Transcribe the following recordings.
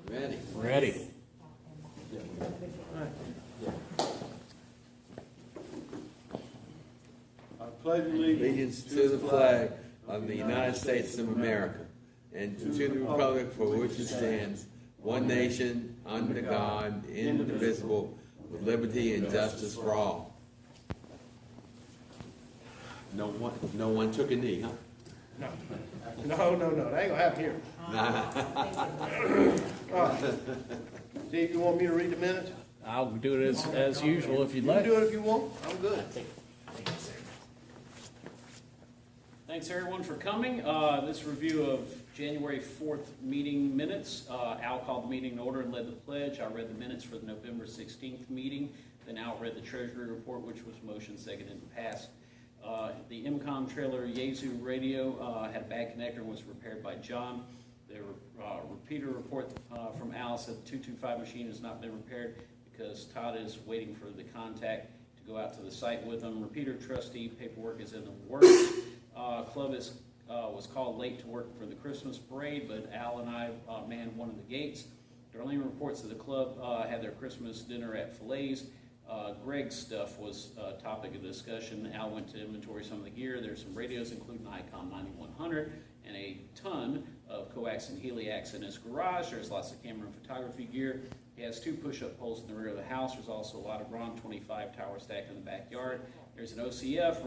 Ready. Ready. I pledge Allegiance to the flag of the United States of America and to the republic for which it stands, one nation, under God, indivisible, with liberty and justice for all. No one took a knee, huh? No. That ain't gonna happen here. All right. Steve, you want me to read the minutes? I'll do it as usual if you'd You can like. do it if you want. I'm good. Thanks everyone for coming. This review of January 4th meeting minutes. Al called the meeting to order and led the pledge. I read the minutes for the November 16th meeting. Then Al read the Treasury report, which was motion seconded and passed. The MCOM trailer Yazoo radio had a bad connector and was repaired by John. The repeater report from Al said the 225 machine has not been repaired because Todd is waiting for the contact to go out to the site with him. Repeater trustee paperwork is in the works. Club was called late to work for the Christmas parade, but Al and I manned one of the gates. Darlene reports that the club had their Christmas dinner at Fillets. Greg's stuff was a topic of discussion. Al went to inventory some of the gear. There's some radios, including Icon 9100, and a ton of coax and heliacs in his garage. There's lots of camera and photography gear. He has 2 push-up poles in the rear of the house. There's also a lot of RON 25 tower stacked in the backyard. There's an OCF,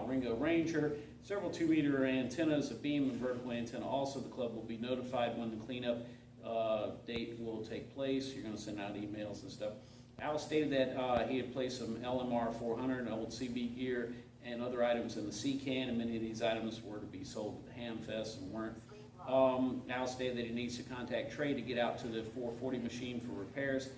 Ringo Ranger, several 2-meter antennas, a beam and vertical antenna. Also, the club will be notified when the cleanup date will take place. You're going to send out emails and stuff. Al stated that he had placed some LMR 400 old CB gear and other items in the C-can, and many of these items were to be sold at the Ham Fest and weren't. Al stated that he needs to contact Trey to get out to the 440 machine for repairs.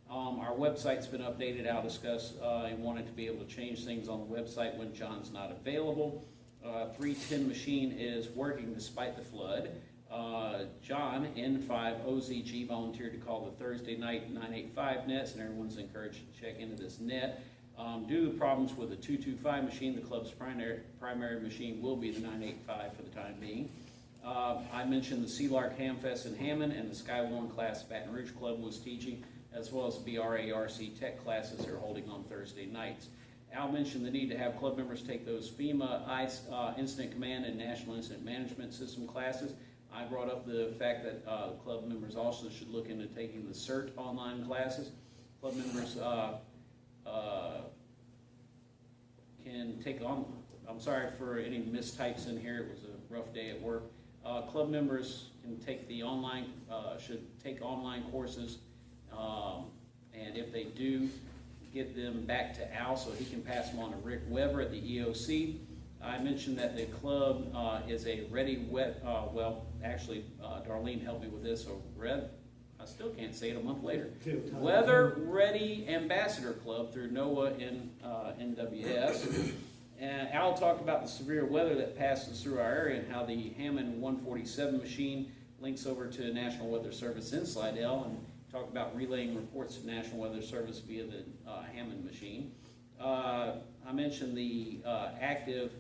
Our website's been updated. Al discussed he wanted to be able to change things on the website when John's not available. 310 machine is working despite the flood. John, N5OZG, volunteered to call the Thursday night 985 nets, and everyone's encouraged to check into this net. Due to the problems with the 225 machine, the club's primary machine will be the 985 for the time being. I mentioned the Sea Lark Hamfest in Hammond and the Skywarn class Baton Rouge Club was teaching, as well as B-R-A-R-C tech classes they're holding on Thursday nights. Al mentioned the need to have club members take those FEMA ICE Incident Command and National Incident Management System classes. I brought up the fact that club members also should look into taking the CERT online classes. Club members can take on, I'm sorry for any mistypes in here, it was a rough day at work. Club members can take the online, should take online courses, and if they do, get them back to Al so he can pass them on to Rick Weber at the EOC. I mentioned that the club is a ready, well, actually, Darlene helped me with this, so I still can't say it a month later. Weather Ready Ambassador Club through NOAA and NWS. And Al talked about the severe weather that passes through our area and how the Hammond 147 machine links over to National Weather Service in Slidell, and talked about relaying reports to National Weather Service via the Hammond machine. I mentioned the active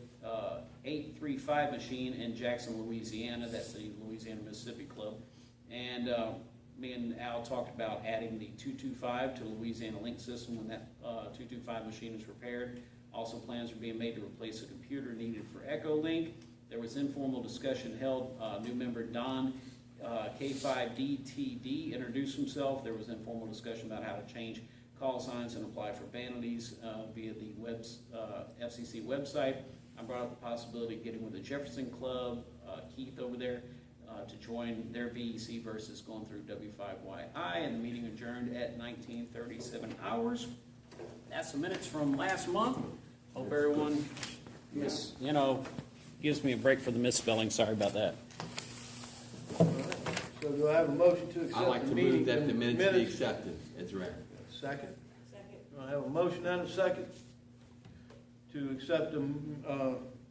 835 machine in Jackson, Louisiana. That's the Louisiana-Mississippi Club. And me and Al talked about adding the 225 to the Louisiana Link system when that 225 machine is repaired. Also, plans are being made to replace a computer needed for EchoLink. There was informal discussion held. New member Don K5DTD introduced himself. There was informal discussion about how to change call signs and apply for vanities via the FCC website. I brought up the possibility of getting with the Jefferson Club, Keith over there, to join their VEC versus going through W5YI, and the meeting adjourned at 19:37 hours. That's the minutes from last month. Hope everyone gives me a break for the misspelling. Sorry about that. So do I have a motion to accept I'd like the to meeting? move that the minutes be accepted as read. Second? Second. I have a motion and a second to accept the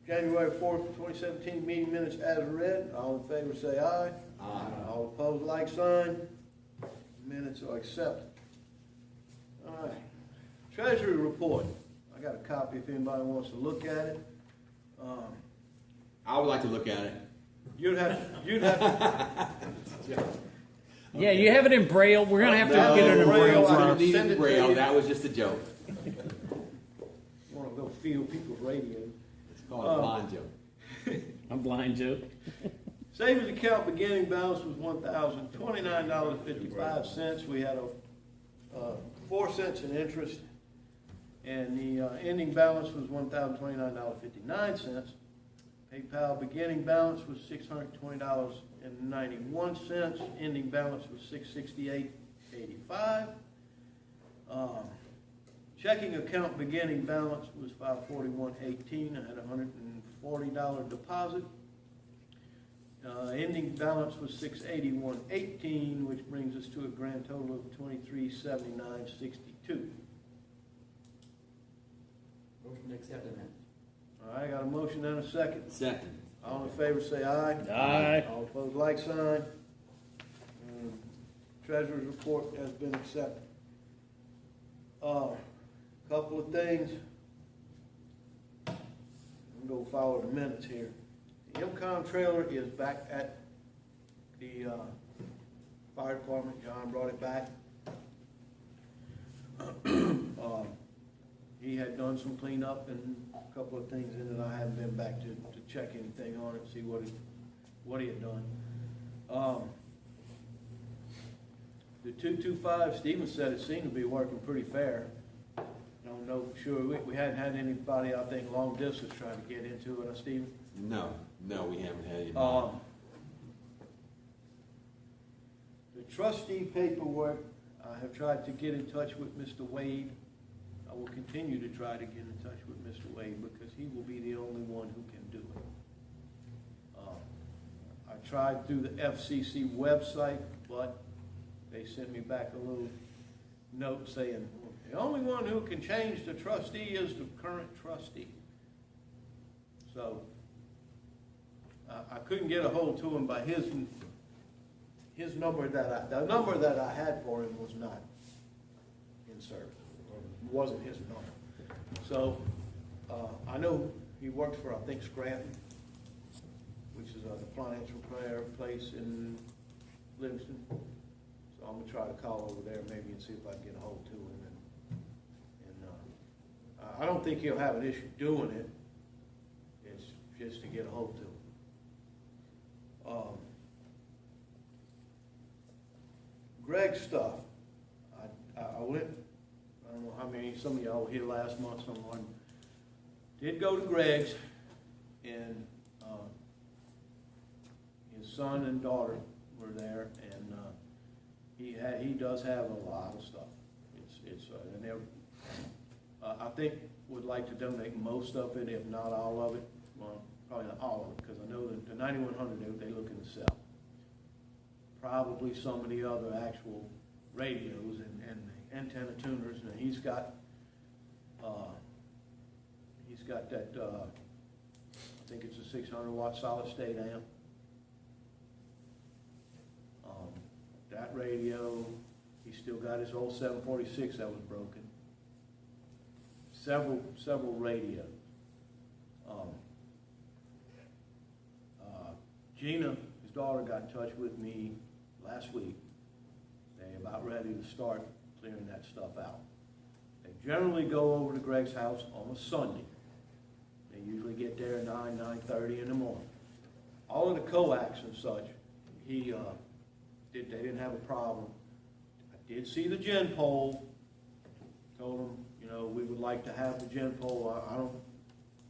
January 4th, 2017 meeting minutes as read. All in favor say aye. Aye. All opposed, like sign. Minutes are accepted. All right. Treasury report. I got a copy if anybody wants to look at it. I would like to look at it. You'd have to. Yeah, you have it in Braille. We're gonna have to No, get it in Braille, Braille. I I can don't need send it it in to Braille, you. that was just a joke. Want to go feel people's radio. It's called a blind joke. A blind joke. Savings account beginning balance was $1,029.55. We had a 4 cents in interest, and the ending balance was $1,029.59. PayPal beginning balance was $620.91. Ending balance was $668.85. Checking account beginning balance was $541.18. I had a $140 deposit. Ending balance was $681.18, which brings us to a grand total of $2379.62. Motion to accept the minutes. All right, got a motion and a second. Second. All in favor say aye. Aye. All opposed, like sign. Treasurer's report has been accepted. Couple of things. I'm gonna go follow the minutes here. The MCOM trailer is back at the fire department. John brought it back. He had done some cleanup and a couple of things in it. I haven't been back to check anything on it, see what he had done. The 225, Stephen said it seemed to be working pretty fair. I don't know for sure. We hadn't had anybody, I think, long distance trying to get into it, Stephen? No, we haven't had any. The trustee paperwork, I have tried to get in touch with Mr. Wade. I will continue to try to get in touch with Mr. Wade because he will be the only one who can do it. I tried through the FCC website, but they sent me back a little note saying, the only one who can change the trustee is the current trustee. So, I couldn't get a hold to him by his number the number that I had for him was not in service. It wasn't his number. So, I know he works for, I think, Scranton, which is an appliance repair place in Livingston. So I'm gonna try to call over there maybe and see if I can get a hold to him. I don't think he'll have an issue doing it. It's just to get a hold to him. Greg's stuff. I went, I don't know how many, some of y'all were here last month, someone did go to Greg's, and his son and daughter were there, and he does have a lot of stuff. And they're, I think would like to donate most of it, if not all of it. Well, probably not all of it, because I know that the 9100 they looking to sell. Probably some of the other actual radios and the antenna tuners, and he's got that, I think it's a 600 watt solid state amp. That radio, he's still got his old 746 that was broken. Several radios. Gina, his daughter, got in touch with me last week. They're about ready to start clearing that stuff out. They generally go over to Greg's house on a Sunday. They usually get there at 9:30 in the morning. All of the coax and such, they didn't have a problem. I did see the gen pole. Told them, we would like to have the gen pole. I don't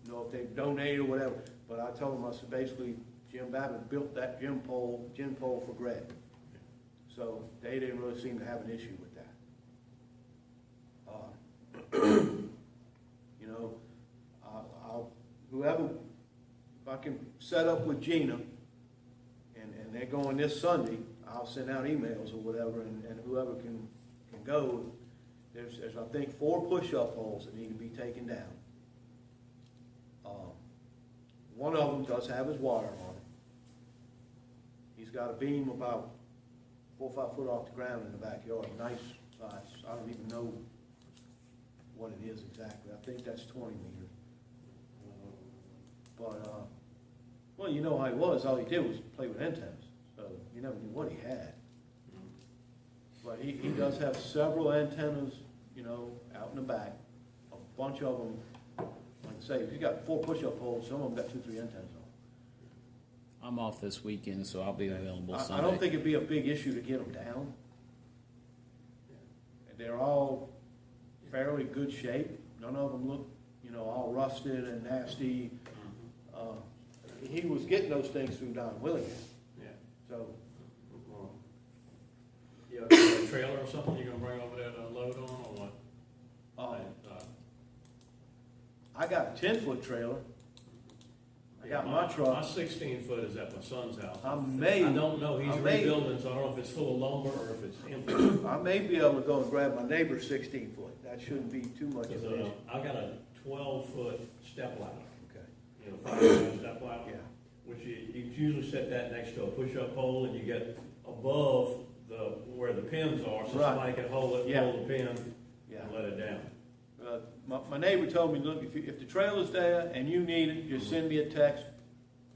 know if they donate or whatever, but I told them, I said, basically, Jim Babbitt built that gen pole for Greg. So they didn't really seem to have an issue with that. Whoever, if I can set up with Gina, and they're going this Sunday, I'll send out emails or whatever, and whoever can go. There's I think 4 push-up holes that need to be taken down. One of them does have his wire on it. He's got a beam about 4 or 5 foot off the ground in the backyard, nice size. I don't even know what it is exactly. I think that's 20 meters. But, well, you know how he was. All he did was play with antennas. So you never knew what he had. But he does have several antennas, you know, out in the back. A bunch of them, like I say, if he's got 4 push-up poles, some of them got 2, 3 antennas on. I'm off this weekend, so I'll be available I Sunday. don't think it'd be a big issue to get them down. They're all fairly good shape. None of them look, you know, all rusted and nasty. He was getting those things through Don Willingham. Yeah. So, You have a trailer or something you're gonna bring over there to load on, or what? I got a 10-foot trailer. I got my My truck. 16-foot is at my son's house. I may- I don't know, he's I may- rebuilding, so I don't know if it's full of lumber or if it's empty. I may be able to go and grab my neighbor's 16-foot. That shouldn't be too much of an issue. I got a 12-foot step ladder, Okay. you know, 5-foot step ladder. Yeah. Which you usually set that next to a push-up pole, and you get above where the pins are, so Right. somebody can hold it, Yeah. hold the pin, Yeah. and let it down. My neighbor told me, look, if the trailer's there and you need it, just send me a text,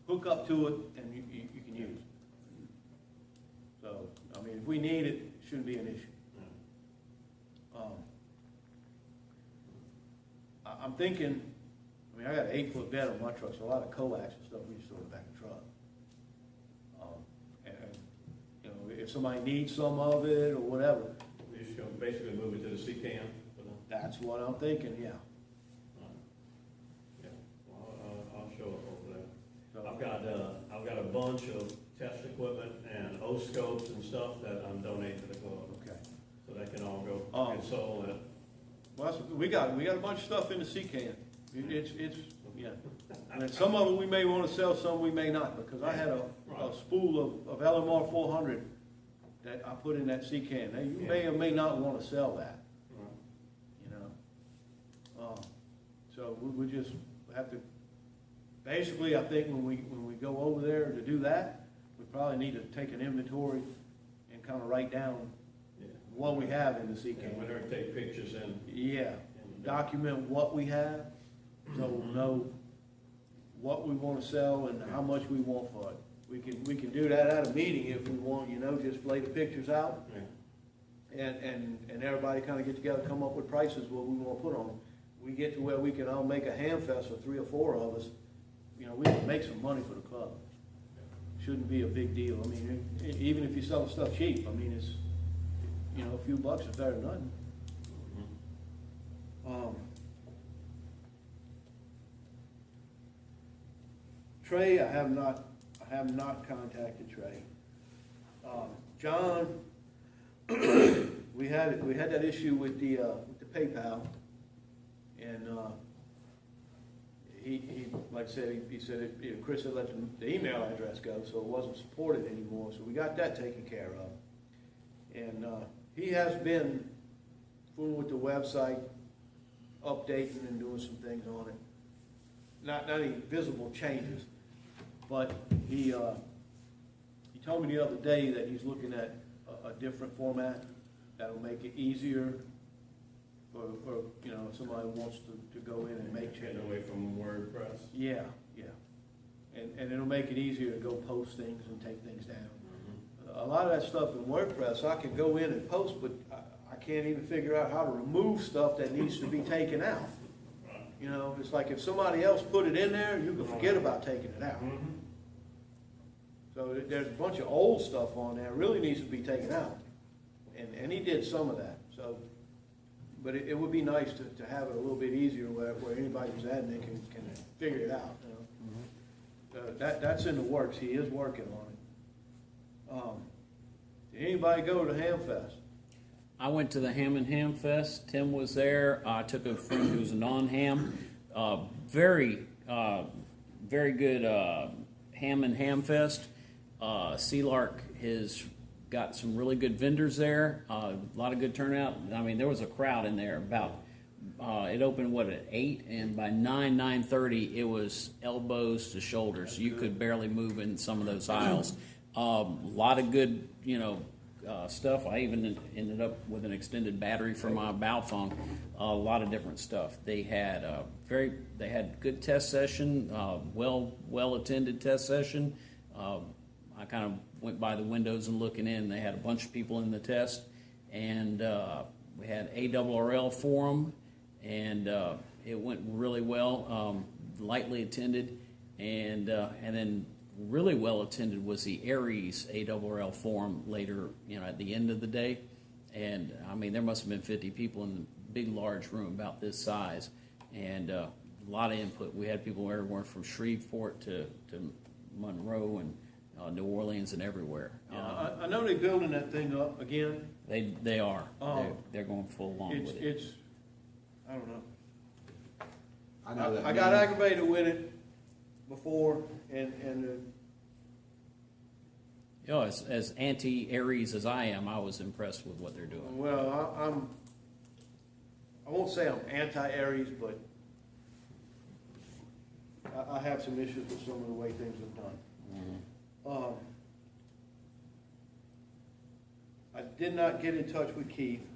hook up to it, and you can use it. So, I mean, if we need it, it shouldn't be an issue. I'm thinking, I mean, I got an 8-foot bed on my truck, so a lot of coax and stuff we just throw in the back of the truck. And, you know, if somebody needs some of it or whatever, You're just gonna basically move it to the C-cam. that's what I'm thinking, yeah. Yeah, well, I'll show up over there. So, I've got a bunch of test equipment and O-scopes and stuff that I'm donating to the club, okay. so that can all go Um, get sold. Well, we got a bunch of stuff in the C-can. It's, yeah. And some of them we may want to sell, some we may not, because I had a spool of LMR 400 that I put in that C-can. Now, you may or may not want to sell that, you know. So we just have to, basically, I think when we go over there to do that, we probably need to take an inventory and kind of write down what we have in the C-can. And when they take pictures and. Yeah, document what we have, so we'll know what we want to sell and how much we want for it. We can do that at a meeting if we want, you know, just lay the pictures out, and everybody kind of get together, come up with prices, what we want to put on them. We get to where we can all make a ham fest for 3 or 4 of us, you know, we can make some money for the club. Shouldn't be a big deal. I mean, even if you sell the stuff cheap, I mean, it's, you know, a few bucks is better than nothing. Trey, I have not contacted Trey. John, we had that issue with the PayPal, and he like I said, he said Chris had let the email address go, so it wasn't supported anymore. So we got that taken care of, and he has been fooling with the website, updating and doing some things on it. Not any visible changes, but he told me the other day that he's looking at a different format that'll make it easier for you know, if somebody wants to go in and make changes. Getting away from WordPress. Yeah, yeah. And it'll make it easier to go post things and take things down. A lot of that stuff in WordPress, I can go in and post, but I can't even figure out how to remove stuff that needs to be taken out. You know, it's like if somebody else put it in there, you can forget about taking it out. So there's a bunch of old stuff on there, really needs to be taken out. And he did some of that, so. But it would be nice to have it a little bit easier where anybody who's adding it can figure it out, you know. That's in the works, he is working on it. Did anybody go to Hamfest? I went to the Ham and Ham Fest. Tim was there. I took a friend who's a non-ham. Very good Ham and Ham Fest. C-Lark has got some really good vendors there. A lot of good turnout. I mean, there was a crowd in there. It opened at 8, and by 9:30 it was elbows to shoulders. You could barely move in some of those aisles. A lot of good, you know, stuff. I even ended up with an extended battery for my Baofeng. A lot of different stuff. They had good test session, well attended test session. I kind of went by the windows and looking in. They had a bunch of people in the test. and we had ARRL forum, and it went really well, lightly attended, and then really well attended was the Aries ARRL forum later, at the end of the day. And I mean, there must have been 50 people in the big, large room about this size, and a lot of input. We had people everywhere from Shreveport to Monroe and New Orleans and everywhere. I know they're building that thing up again. They are. They're going full on with it. It's, I don't know. I know that. I got aggravated with it before, and As anti-Aries as I am, I was impressed with what they're doing. well, I won't say I'm anti-Aries, but I have some issues with some of the way things are done. Mm-hmm. I did not get in touch with Keith.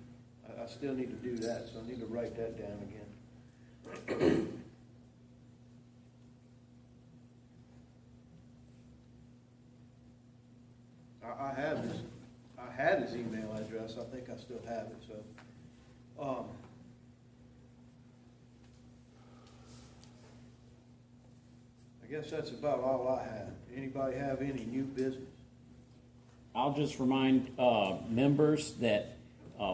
I still need to do that, so I need to write that down again. I had his email address. I think I still have it, so. I guess that's about all I have. Anybody have any new business? I'll just remind members that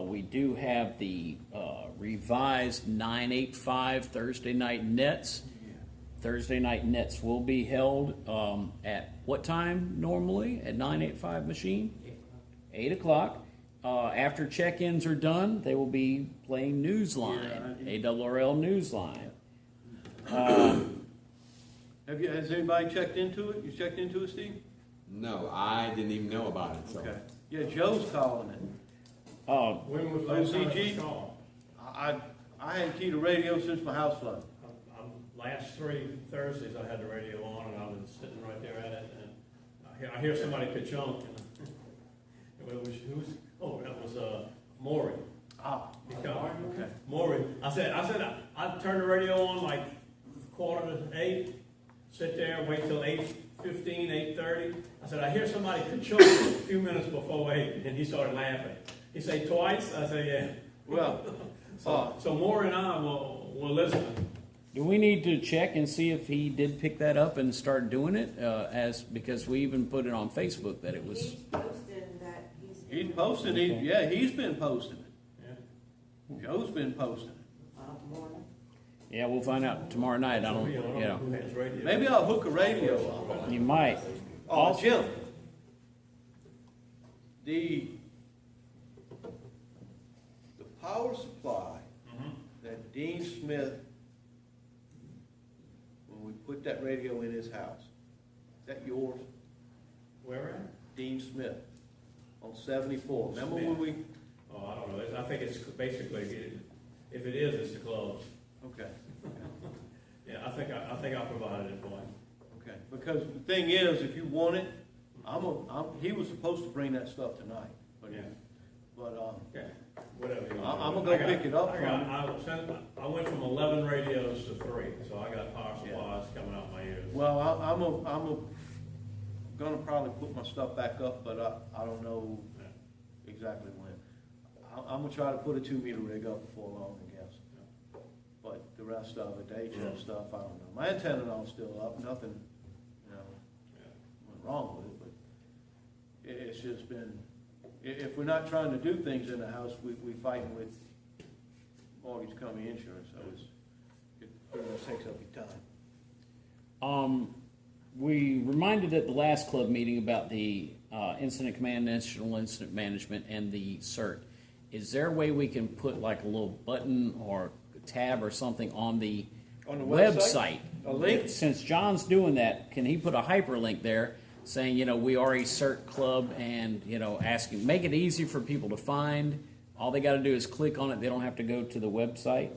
we do have the revised 985 Thursday night nets. Thursday night nets will be held at what time normally? At 985 machine? 8 o'clock. After check-ins are done, they will be playing Newsline, ARRL Newsline. Has anybody checked into it? You checked into it, Steve? No, I didn't even know about it, so. Okay. Yeah, Joe's calling it. When was the last time it was called? I hadn't keyed the radio since my house flood. Last 3 Thursdays, I had the radio on, and I was sitting right there at it, and I hear somebody ka-chunk, and it was, that was Maury. He come. Okay. Maury. I said, I turned the radio on like 7:45, sit there, wait till 8:15, 8:30. I said, I hear somebody ka-chunk a few minutes before 8, and he started laughing. He said, twice? I said, yeah. Well, So Maury and I will listen. Do we need to check and see if he did pick that up and start doing it? Because we even put it on Facebook that it was. He's posting that he's posting. He's been posting it. Yeah. Joe's been posting it. morning. Yeah, we'll find out tomorrow night. I don't. Who has radio? Maybe I'll hook a radio up. You might. Oh, Jim. The power supply that Dean Smith, when we put that radio in his house, is that yours? Where at? Dean Smith on 74. Remember when we? Oh, I don't know. I think it's basically, if it is, it's the clubs. Okay. Yeah, I think I provided it for him. Okay. Because the thing is, if you want it, he was supposed to bring that stuff tonight. But, Yeah. But Okay, whatever you want. I'm gonna go pick it up from him. I went from 11 radios to 3, so I got power supplies coming out my ears. Well, I'm gonna probably put my stuff back up, but I don't know exactly when. I'm gonna try to put a 2-meter rig up before long, I guess. But the rest of it, the HF stuff, I don't know. My antenna is still up, nothing, went wrong with it, but it's just been, if we're not trying to do things in the house, we fighting with mortgage company insurance, so it pretty much takes up your time. We reminded at the last club meeting about the Incident Command, National Incident Management, and the CERT. Is there a way we can put like a little button or tab or something on the website? A link? Since John's doing that, can he put a hyperlink there saying, we are a CERT club, and, asking, make it easy for people to find. All they got to do is click on it. They don't have to go to the website.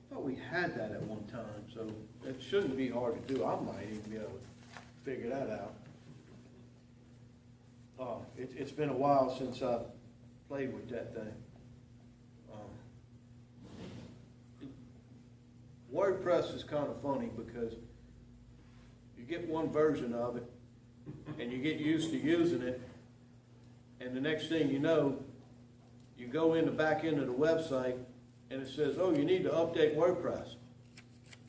I thought we had that at one time, so it shouldn't be hard to do. I might even be able to figure that out. It's been a while since I played with that thing. WordPress is kind of funny because you get one version of it, and you get used to using it, and the next thing you know, you go in the back end of the website, and it says, oh, you need to update WordPress.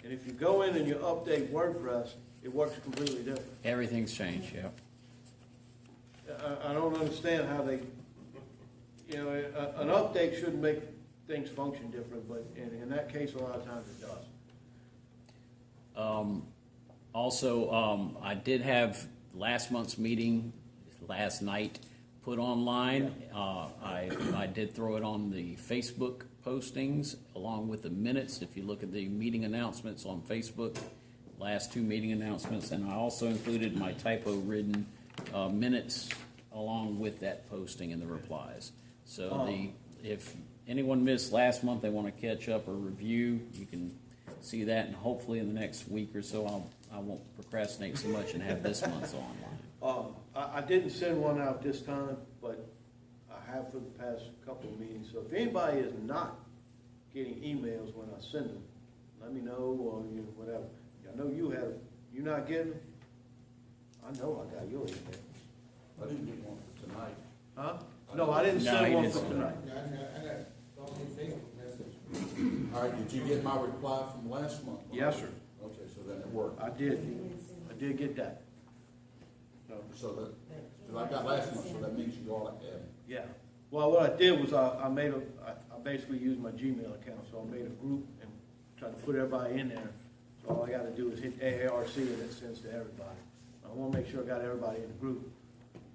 And if you go in and you update WordPress, it works completely different. Everything's changed, yeah. I don't understand how they, you know, an update shouldn't make things function different, but in that case, a lot of times it does. Also, I did have last month's meeting last night put online. I did throw it on the Facebook postings along with the minutes. If you look at the meeting announcements on Facebook, last 2 meeting announcements, and I also included my typo-ridden minutes along with that posting in the replies. So if anyone missed last month, they want to catch up or review, you can see that, and hopefully in the next week or so, I won't procrastinate so much and have this month's online. I didn't send one out this time, but I have for the past couple of meetings. So if anybody is not getting emails when I send them, let me know, or you know, whatever. I know you have, you not getting them? I know I got your email. I didn't get one for tonight. Huh? No, I didn't No, send he one didn't for send tonight. Yeah, I got so many Facebook messages. All right, did you get my reply from last month? Yes, sir. Okay, so then it worked. I did get that. So that, because I got last month, so that means you all have it. Yeah. Well, what I did was I basically used my Gmail account, so I made a group and tried to put everybody in there. So all I gotta do is hit AARC and it sends to everybody. I wanna make sure I got everybody in the group.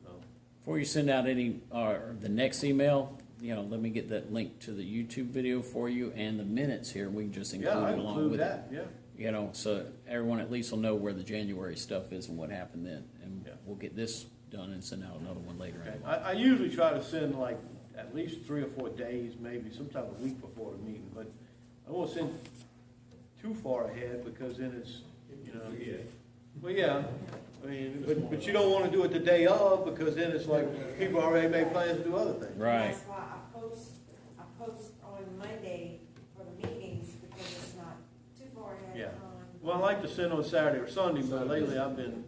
So, Before you send out any, the next email, you know, let me get that link to the YouTube video for you and the minutes here. We can just include yeah, I it along include with that, it. yeah. You know, so everyone at least will know where the January stuff is and what happened then. And Yeah. we'll get this done and send out another one later. Okay. anyway. I usually try to send like at least 3 or 4 days, maybe sometimes a week before the meeting, but I won't send too far ahead because then it's, you know. Well, yeah, I mean, but you don't wanna do it the day of because then it's like people already made plans to do other things. Right. That's why I post on Monday for the meetings, because it's not too far ahead Yeah. of time. Well, I like to send on Saturday or Sunday, but lately I've been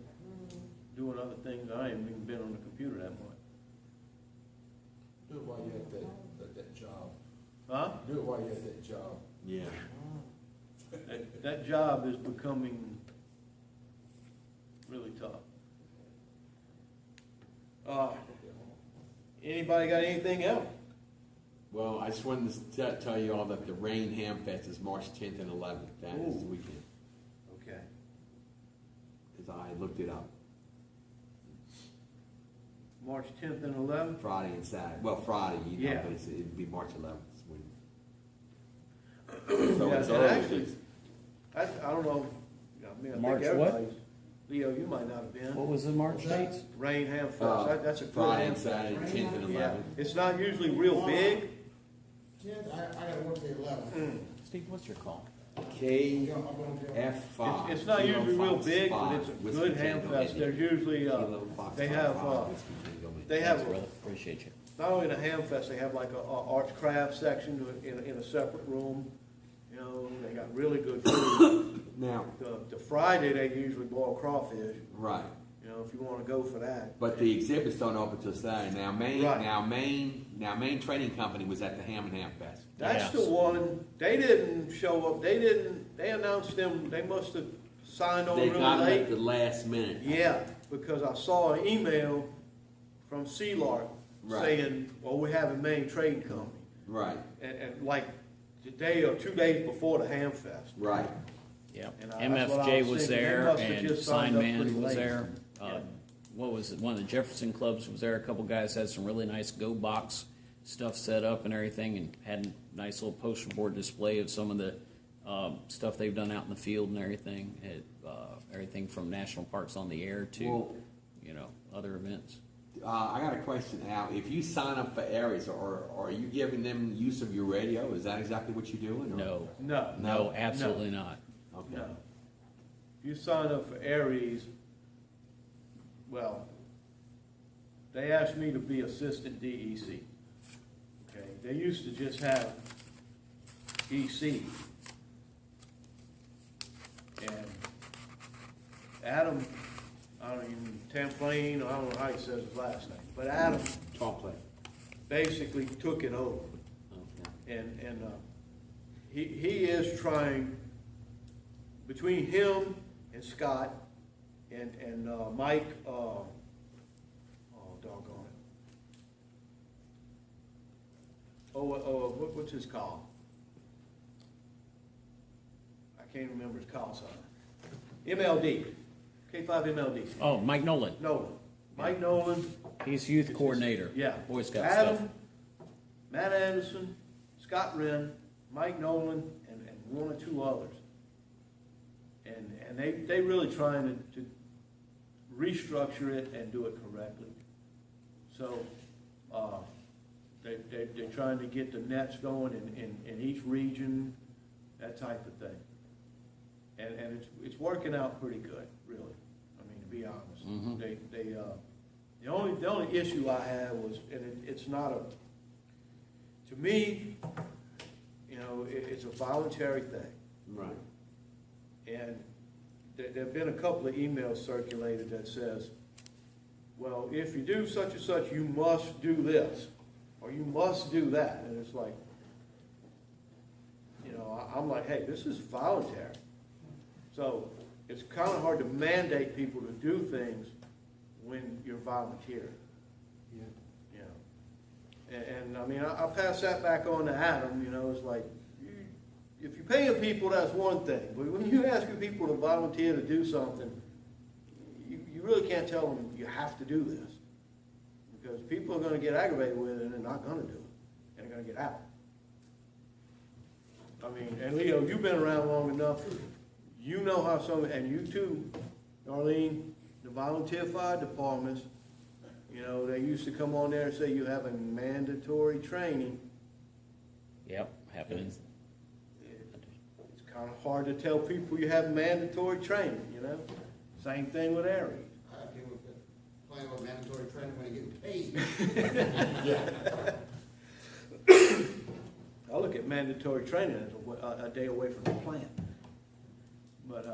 doing other things. I ain't even been on the computer that much. Do it while you have that job. Huh? Do it while you have that job. Yeah. That job is becoming really tough. Anybody got anything else? Well, I just wanted to tell you all that the Rain Ham Fest is March 10th and 11th. That is the Ooh. weekend, Okay. because I looked it up. March 10th and 11th? Friday and Saturday. Well, Friday, you know, Yeah. but it'd be March 11th. So Yeah, it's and early. actually, I don't know, I mean, I March think what? everybody's, Leo, you might not have been. What was the March dates? Rain Ham Fest, that's a good Friday ham and fest. Saturday, 10th and Yeah, 11th. it's not usually real big. 10th, I gotta work the 11th. Steve, what's your call? K5. It's not Kilo usually real Fox big, Spot, but it's a Whiskey good ham Tango fest. India. There's usually, Kilo Fox they Spot have, 5, Whiskey Tango India. they Thanks, have, brother. Appreciate you. not only the ham fest, they have like a arts craft section in a separate room. You know, they got really good food. Now, The Friday, they usually boil crawfish, right. you know, if you wanna go for that. But the exhibits don't open till Saturday. Now, Right. Main Trading Company was at the Ham and Ham Fest. That's Yes. the one, they didn't show up, they announced them, they must have signed on They really got it at late. the last minute. Yeah, because I saw an email from C-Lark Right. saying, well, we have a Main Trading Company. Right, And like the day or 2 days before the Ham Fest. right. Yeah, And that's what I MFJ was was thinking. They there must have and just signed up Signman pretty was late. there. Yeah. What was it? One of the Jefferson clubs was there. A couple guys had some really nice Go Box stuff set up and everything, and had a nice little poster board display of some of the stuff they've done out in the field and everything. Had, everything from national parks on the air to, Well- you know, other events. I got a question now. If you sign up for areas, or are you giving them use of your radio? Is that exactly what you're doing? or- No, No. no, absolutely not. Okay. No. If you sign up for Aries, well, they asked me to be assistant DEC. Okay, they used to just have EC. And Adam, I don't even, Tamplain, or I don't know how he says his last name, but Adam basically took it over. Okay. And he is trying, between him and Scott and Mike, oh, doggone it. What's his call? I can't remember his call sign. MLD, K5 MLD. Oh, Mike Nolan. Mike Nolan. He's youth coordinator. Yeah. Boy Scout Adam, stuff. Matt Anderson, Scott Wren, Mike Nolan, and one or two others. And they really trying to restructure it and do it correctly. So, they're trying to get the nets going in each region, that type of thing. And it's working out pretty good, really. I mean, to be honest. Mhm. The only issue I had was, and it's not to me, you know, it's a voluntary thing. Right. And there've been a couple of emails circulated that says, well, if you do such and such, you must do this, or you must do that. And it's like, you know, I'm like, hey, this is voluntary. So it's kind of hard to mandate people to do things when you're volunteering. Yeah. You know, and I mean, I pass that back on to Adam. You know, it's like, if you're paying people, that's one thing. But when you're asking people to volunteer to do something, you really can't tell them you have to do this. Because people are going to get aggravated with it and they're not going to do it. And they're going to get out. I mean, and Leo, you've been around long enough. You know how some, and you too, Darlene, the volunteer fire departments, you know, they used to come on there and say you have a mandatory training. Yep, happening. It's kind of hard to tell people you have mandatory training, you know? Same thing with Aries. I deal with the plan on mandatory training when I get paid. I look at mandatory training as a day away from the plan. But,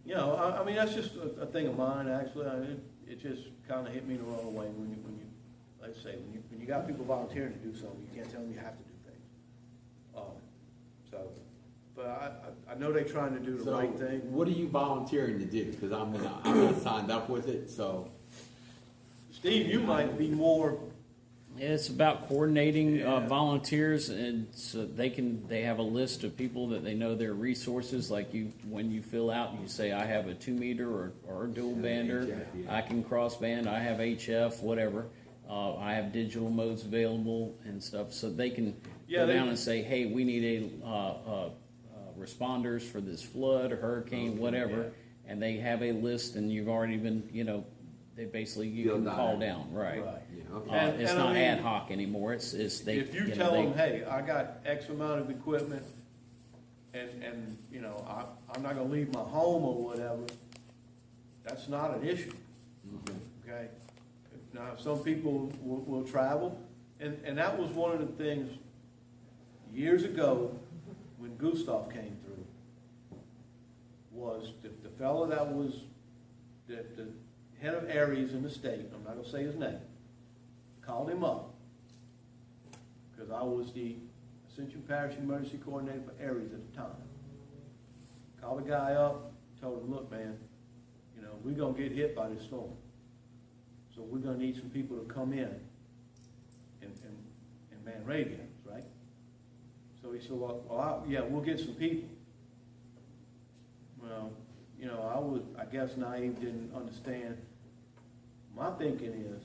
you know, I mean, that's just a thing of mine, actually. It just kind of hit me the wrong way when you, like I say, when you got people volunteering to do something, you can't tell them you have to do things. But I know they're trying to do the right thing. What are you volunteering to do? Because I'm not signed up with it, so. Steve, you might be more. It's about coordinating Yeah. volunteers, and so they have a list of people that they know their resources. Like when you fill out, you say I have a 2 meter or a dual bander, HF, yeah. I can cross band, I have HF, whatever. I have digital modes available and stuff, so they can Yeah, go down and say, hey, we need responders for this flood or hurricane, whatever, and they have a list, and you've already been, you know, they basically you can call down, right? Yeah, okay. And It's I not mean, ad hoc anymore. It's they. If you know, tell they- them, hey, I got X amount of equipment, and you know, I'm not gonna leave my home or whatever, that's not an issue, okay? Now, some people will travel, and that was one of the things years ago when Gustav came through, was the fellow that was the head of Aries in the state, I'm not gonna say his name, called him up, because I was the Ascension Parish Emergency Coordinator for Aries at the time. Called the guy up, told him, look, man, you know, we're gonna get hit by this storm. So we're gonna need some people to come in and man radios, right? So he said, well, yeah, we'll get some people. Well, you know, I guess naive, didn't understand. My thinking is,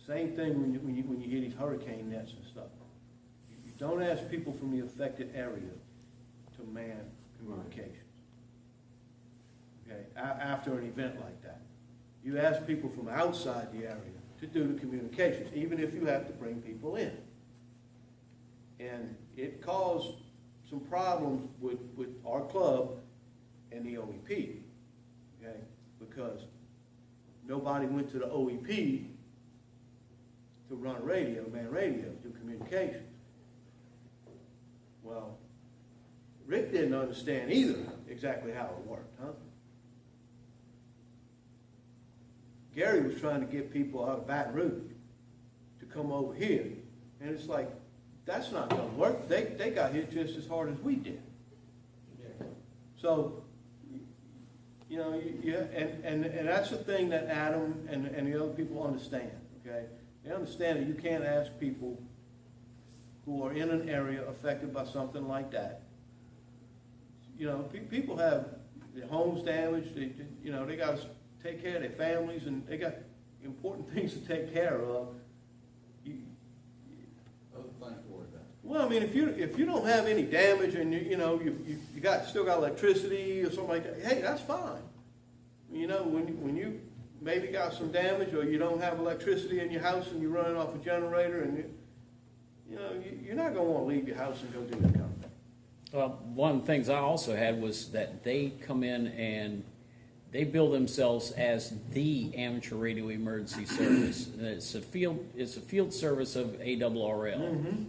same thing when you hear these hurricane nets and stuff. You don't ask people from the affected area to man communications. Okay, after an event like that. You ask people from outside the area to do the communications, even if you have to bring people in. And it caused some problems with our club and the OEP, okay? Because nobody went to the OEP to run radio, man radio, do communications. Well, Rick didn't understand either exactly how it worked, huh? Gary was trying to get people out of Baton Rouge to come over here. And it's like, that's not gonna work. They got hit just as hard as we did. So, you know, and that's the thing that Adam and the other people understand, okay? They understand that you can't ask people who are in an area affected by something like that. You know, people have their homes damaged, you know, they gotta take care of their families, and they got important things to take care of. Other things to worry about. Well, I mean, if you don't have any damage and you still got electricity or something like that, hey, that's fine. You know, when you maybe got some damage, or you don't have electricity in your house and you're running off a generator, and you're not gonna want to leave your house and go do that kind of thing. Well, one of the things I also had was that they come in and they bill themselves as the amateur radio emergency service. It's a field service of ARRL.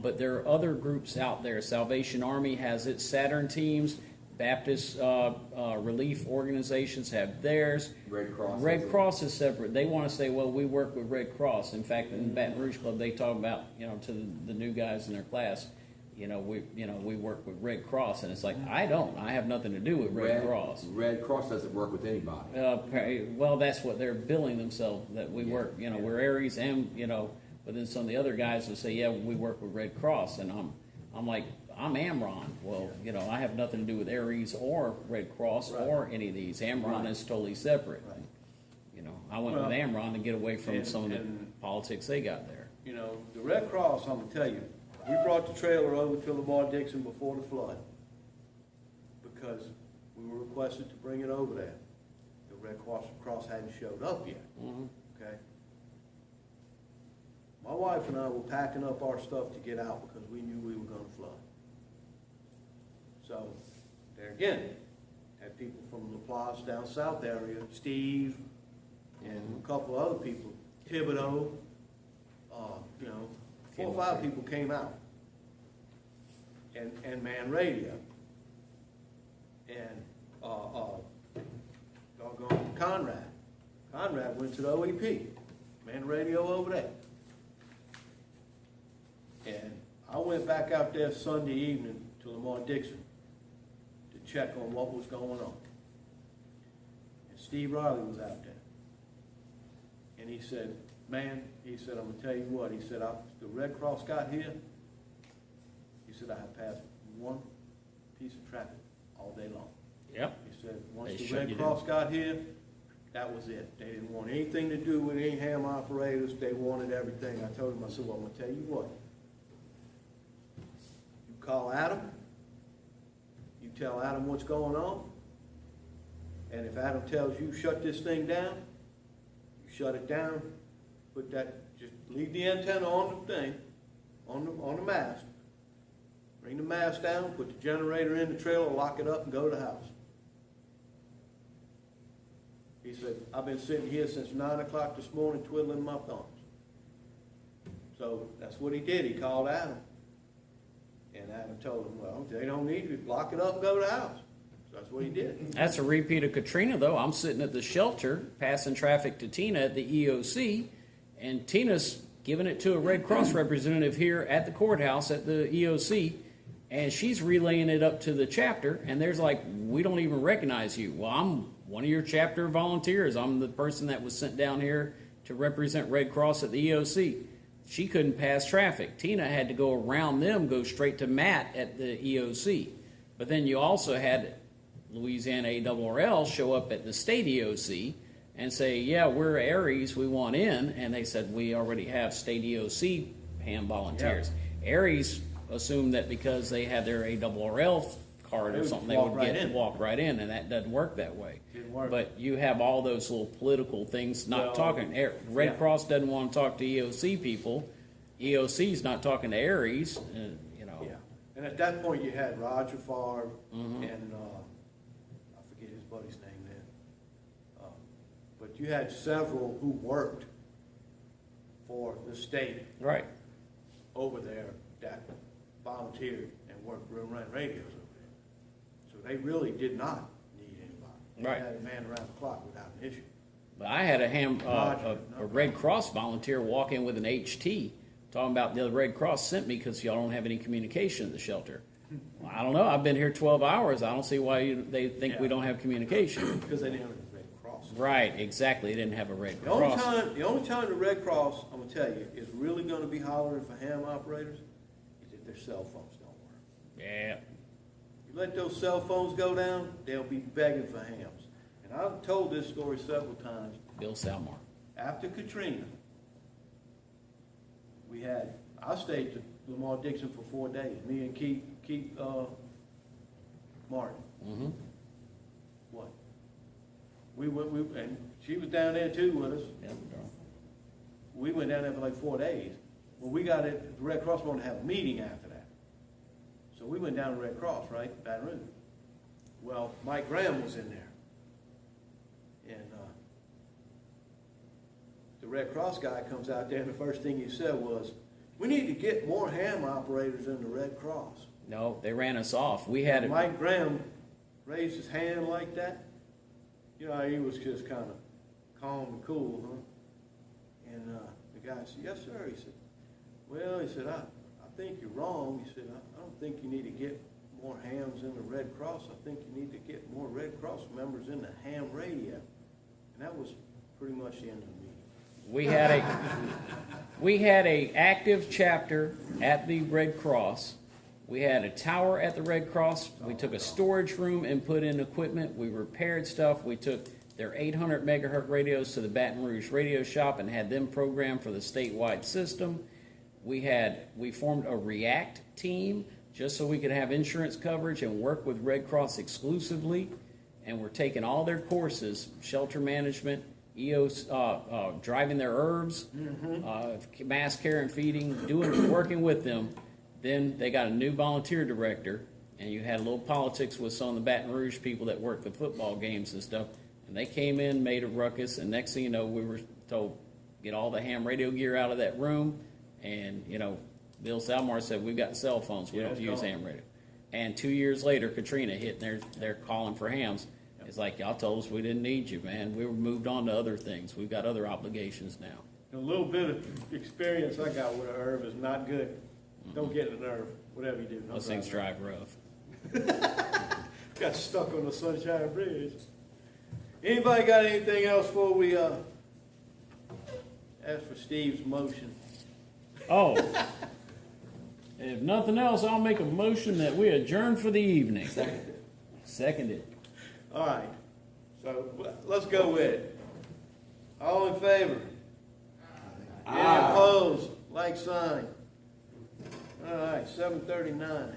But there are other groups out there. Salvation Army has its Saturn teams. Baptist relief organizations have theirs. Red Cross is separate. They want to say, well, we work with Red Cross. In fact, in Baton Rouge Club, they talk about, to the new guys in their class, we work with Red Cross, and it's like, I don't. I have nothing to do with Red Cross. Red Cross doesn't work with anybody. Well, that's what they're billing themselves, that we work, we're Aries, and, but then some of the other guys will say, yeah, we work with Red Cross, and I'm like, I'm Amron. Well, I have nothing to do with Aries or Red Cross or any of these. Amron is totally separate. Right. I went with Amron to get away from some of the politics they got there. The Red Cross, I'm gonna tell you, we brought the trailer over to Lamar Dixon before the flood because we were requested to bring it over there. The Red Cross hadn't showed up yet. Okay. My wife and I were packing up our stuff to get out because we knew we were gonna flood. So, there again, had people from LaPlace down south area, Steve, and a couple of other people, Thibodeau, 4 or 5 people came out and manned radio. And doggone Conrad went to the OEP, manned radio over there. And I went back out there Sunday evening to Lamar Dixon to check on what was going on. And Steve Riley was out there. And he said, man, I'm gonna tell you what, he said, the Red Cross got here, he said, I have passed one piece of traffic all day long. Yep. He said, once the Red Cross got here, that was it. They didn't want anything to do with any ham operators, they wanted everything. I told him, I said, well, I'm gonna tell you what, you call Adam, you tell Adam what's going on, and if Adam tells you shut this thing down, you shut it down. Put that, just leave the antenna on the thing, on the mast. Bring the mast down, put the generator in the trailer, lock it up, and go to the house. He said, I've been sitting here since 9 o'clock this morning twiddling my thumbs. So that's what he did. He called Adam. And Adam told him, well, they don't need you. Lock it up and go to the house. So that's what he did. That's a repeat of Katrina, though. I'm sitting at the shelter, passing traffic to Tina at the EOC, and Tina's giving it to a Red Cross representative here at the courthouse at the EOC, and she's relaying it up to the chapter, and there's like, we don't even recognize you. Well, I'm one of your chapter volunteers. I'm the person that was sent down here to represent Red Cross at the EOC. She couldn't pass traffic. Tina had to go around them, go straight to Matt at the EOC. But then you also had Louisiana ARRL show up at the state EOC and say, yeah, we're Aries, we want in. And they said, we already have state EOC ham volunteers. Yeah. Aries assumed that because they had their ARRL card or something, they would walk right in, and that doesn't work that way. Didn't work. But you have all those little political things talking. Red Cross doesn't want to talk to EOC people. EOC's not talking to Aries, Yeah. And at that point, you had Roger Favre and I forget his buddy's name then. But you had several who worked for the state over there that volunteered and worked ran radios over there. So they really did not need anybody. They had a man around the clock without an issue. But I had a Red Cross volunteer walk in with an HT talking about the Red Cross sent me because y'all don't have any communication at the shelter. Well, I don't know. I've been here 12 hours. I don't see why they think we don't have communication. Because they didn't have a Red Cross. Right, exactly. They didn't have a Red The only Cross. time the Red Cross, I'm gonna tell you, is really gonna be hollering for ham operators is if their cell phones don't work. Yeah. You let those cell phones go down, they'll be begging for hams. And I've told this story several times. Bill Salmar. After Katrina, I stayed to Lamar Dixon for 4 days, me and Keith Martin. Mm-hmm. What? And she was down there too with us. Yeah, We went down there for like 4 days. Well, we got it, the Red Cross wanted to have a meeting after that. So we went down to Red Cross, right, Baton Rouge. Well, Mike Graham was in there. And the Red Cross guy comes out there and the first thing he said was, we need to get more ham operators in the Red Cross. No, they ran us off. We had Mike Graham raised his hand like that. You know, he was just kind of calm and cool, huh? And the guy said, yes, sir. He said, well, he said, I think you're wrong. He said, I don't think you need to get more hams in the Red Cross. I think you need to get more Red Cross members in the ham radio. And that was pretty much the end of the meeting. We had a active chapter at the Red Cross. We had a tower at the Red Cross. We took a storage room and put in equipment. We repaired stuff. We took their 800 megahertz radios to the Baton Rouge radio shop and had them programmed for the statewide system. We formed a REACT team just so we could have insurance coverage and work with Red Cross exclusively. And we're taking all their courses, shelter management, EOS, driving their herbs, mass care and feeding, working with them. Then they got a new volunteer director, and you had a little politics with some of the Baton Rouge people that worked the football games and stuff. And they came in, made a ruckus, and next thing you know, we were told, get all the ham radio gear out of that room. And, you know, Bill Salmar said, we've got cell phones, we don't use ham radio. And 2 years later, Katrina hit, and they're calling for hams. It's like, y'all told us we didn't need you, man. We were moved on to other things. We've got other obligations now. A little bit of experience I got with a herb is not good. Don't get a nerve, whatever you do. Those things drive rough. Got stuck on the Sunshine Bridge. Anybody got anything else before we ask for Steve's motion? Oh, if nothing else, I'll make a motion that we adjourn for the evening. Seconded. All right, so let's go with it. All in favor? Any opposed? Like sign. All right, 7:39.